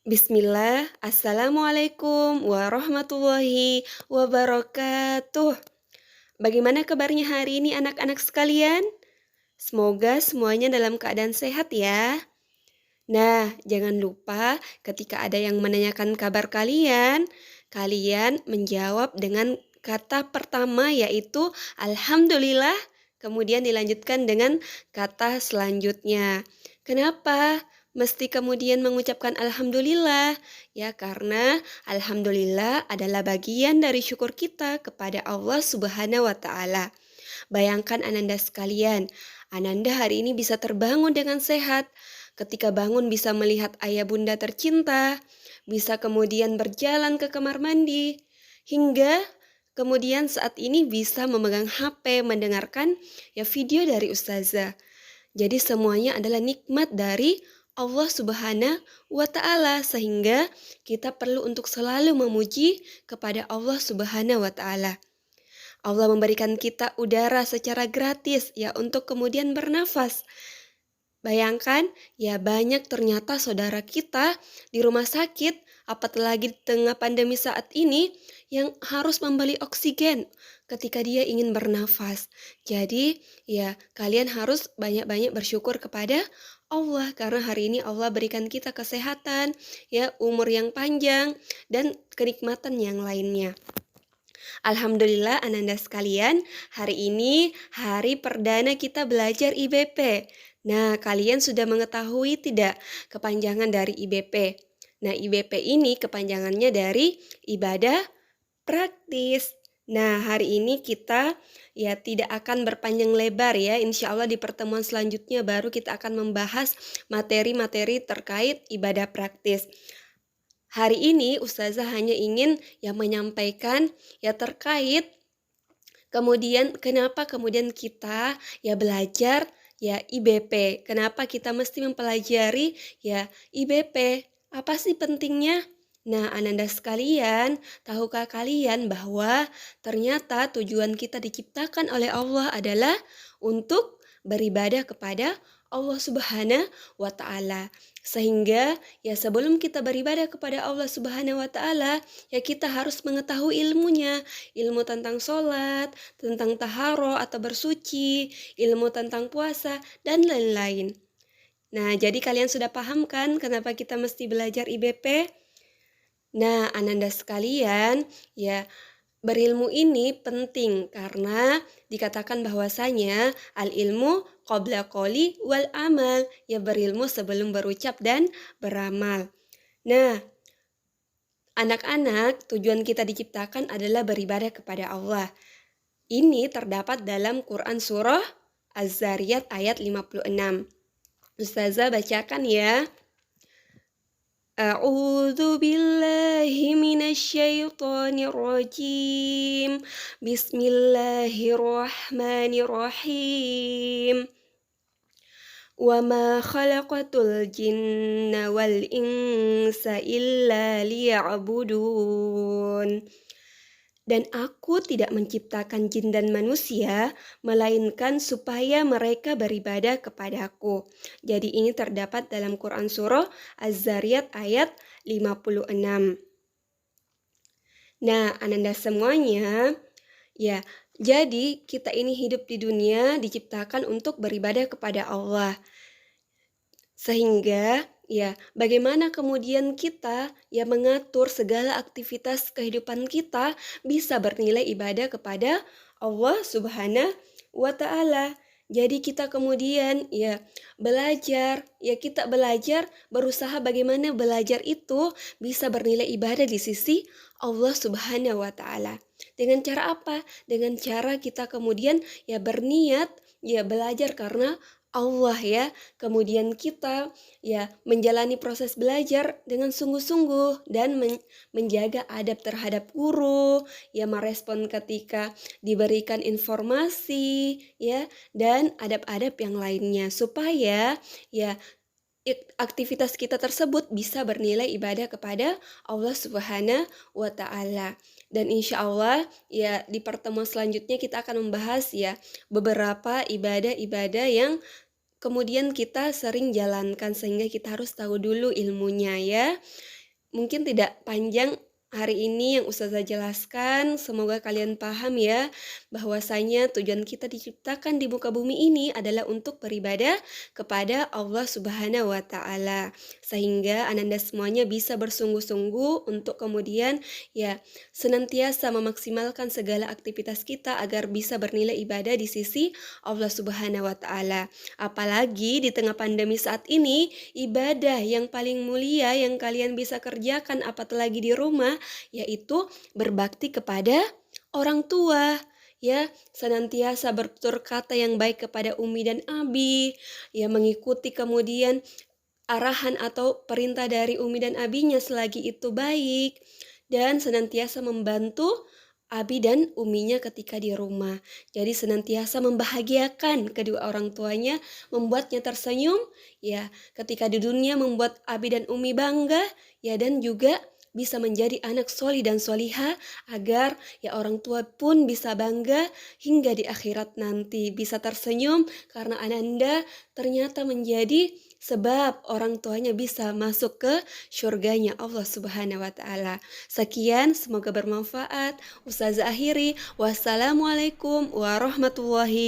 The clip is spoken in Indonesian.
Bismillah, Assalamualaikum warahmatullahi wabarakatuh. Bagaimana kabarnya hari ini anak-anak sekalian? Semoga semuanya dalam keadaan sehat ya. Nah, jangan lupa ketika ada yang menanyakan kabar kalian, kalian menjawab dengan kata pertama yaitu Alhamdulillah, kemudian dilanjutkan dengan kata selanjutnya. Kenapa? Mesti kemudian mengucapkan Alhamdulillah, ya karena Alhamdulillah adalah bagian dari syukur kita kepada Allah Subhanahu wa Ta'ala. Bayangkan Ananda sekalian, Ananda hari ini bisa terbangun dengan sehat. Ketika bangun bisa melihat ayah bunda tercinta, bisa kemudian berjalan ke kamar mandi, hingga kemudian saat ini bisa memegang HP, mendengarkan ya video dari ustazah. Jadi semuanya adalah nikmat dari Allah Subhanahu wa Ta'ala, sehingga kita perlu untuk selalu memuji kepada Allah Subhanahu wa Ta'ala. Allah memberikan kita udara secara gratis ya untuk kemudian bernafas. Bayangkan ya banyak ternyata saudara kita di rumah sakit, apalagi di tengah pandemi saat ini yang harus membeli oksigen ketika dia ingin bernafas. Jadi ya kalian harus banyak-banyak bersyukur kepada Allah karena hari ini Allah berikan kita kesehatan, ya umur yang panjang dan kenikmatan yang lainnya. Alhamdulillah Ananda sekalian, hari ini hari perdana kita belajar IBP. Nah, kalian sudah mengetahui tidak kepanjangan dari IBP? Nah, IBP ini kepanjangannya dari ibadah praktis. Nah, hari ini kita ya tidak akan berpanjang lebar ya. Insya Allah di pertemuan selanjutnya baru kita akan membahas materi-materi terkait ibadah praktis. Hari ini Ustazah hanya ingin ya menyampaikan ya terkait kemudian kenapa kemudian kita ya belajar ya IBP. Kenapa kita mesti mempelajari ya IBP? Apa sih pentingnya? Nah, Ananda sekalian, tahukah kalian bahwa ternyata tujuan kita diciptakan oleh Allah adalah untuk beribadah kepada Allah Subhanahu wa Ta'ala. Sehingga ya sebelum kita beribadah kepada Allah Subhanahu wa Ta'ala, ya kita harus mengetahui ilmunya, ilmu tentang sholat, tentang taharo atau bersuci, ilmu tentang puasa, dan lain-lain. Nah, jadi kalian sudah paham kan kenapa kita mesti belajar IBP? Nah, Ananda sekalian, ya berilmu ini penting karena dikatakan bahwasanya al-ilmu qabla qoli wal amal, ya berilmu sebelum berucap dan beramal. Nah, anak-anak, tujuan kita diciptakan adalah beribadah kepada Allah. Ini terdapat dalam Quran Surah Az-Zariyat ayat 56. Ustazah bacakan ya. A'udzu billahi minasyaitonir rajim. Bismillahirrahmanirrahim. Wa ma khalaqatul jinna wal insa illa liya'budun. Dan aku tidak menciptakan jin dan manusia, melainkan supaya mereka beribadah kepadaku. Jadi ini terdapat dalam Quran Surah Az-Zariyat ayat 56. Nah, Ananda semuanya, ya, jadi kita ini hidup di dunia diciptakan untuk beribadah kepada Allah. Sehingga ya bagaimana kemudian kita ya mengatur segala aktivitas kehidupan kita bisa bernilai ibadah kepada Allah Subhanahu wa Ta'ala. Jadi kita kemudian ya belajar, ya kita belajar berusaha bagaimana belajar itu bisa bernilai ibadah di sisi Allah Subhanahu wa Ta'ala. Dengan cara apa? Dengan cara kita kemudian ya berniat ya belajar karena Allah ya. Kemudian kita ya menjalani proses belajar dengan sungguh-sungguh dan menjaga adab terhadap guru, ya merespon ketika diberikan informasi ya dan adab-adab yang lainnya supaya ya aktivitas kita tersebut bisa bernilai ibadah kepada Allah Subhanahu wa Ta'ala. Dan insya Allah ya di pertemuan selanjutnya kita akan membahas ya beberapa ibadah-ibadah yang kemudian kita sering jalankan sehingga kita harus tahu dulu ilmunya ya. Mungkin tidak panjang hari ini yang Ustazah jelaskan, semoga kalian paham ya, bahwasanya tujuan kita diciptakan di muka bumi ini adalah untuk beribadah kepada Allah Subhanahu wa taala. Sehingga Ananda semuanya bisa bersungguh-sungguh untuk kemudian ya senantiasa memaksimalkan segala aktivitas kita agar bisa bernilai ibadah di sisi Allah Subhanahu wa taala. Apalagi di tengah pandemi saat ini, ibadah yang paling mulia yang kalian bisa kerjakan apalagi di rumah yaitu berbakti kepada orang tua. Ya, senantiasa bertutur kata yang baik kepada umi dan abi, ya mengikuti kemudian arahan atau perintah dari umi dan abinya selagi itu baik, dan senantiasa membantu abi dan uminya ketika di rumah. Jadi senantiasa membahagiakan kedua orang tuanya, membuatnya tersenyum, ya ketika di dunia membuat abi dan umi bangga, ya dan juga bisa menjadi anak soli dan soliha agar ya orang tua pun bisa bangga hingga di akhirat nanti bisa tersenyum karena Ananda ternyata menjadi sebab orang tuanya bisa masuk ke syurganya Allah Subhanahu wa taala. Sekian, semoga bermanfaat. Ustazah akhiri, wassalamualaikum warahmatullahi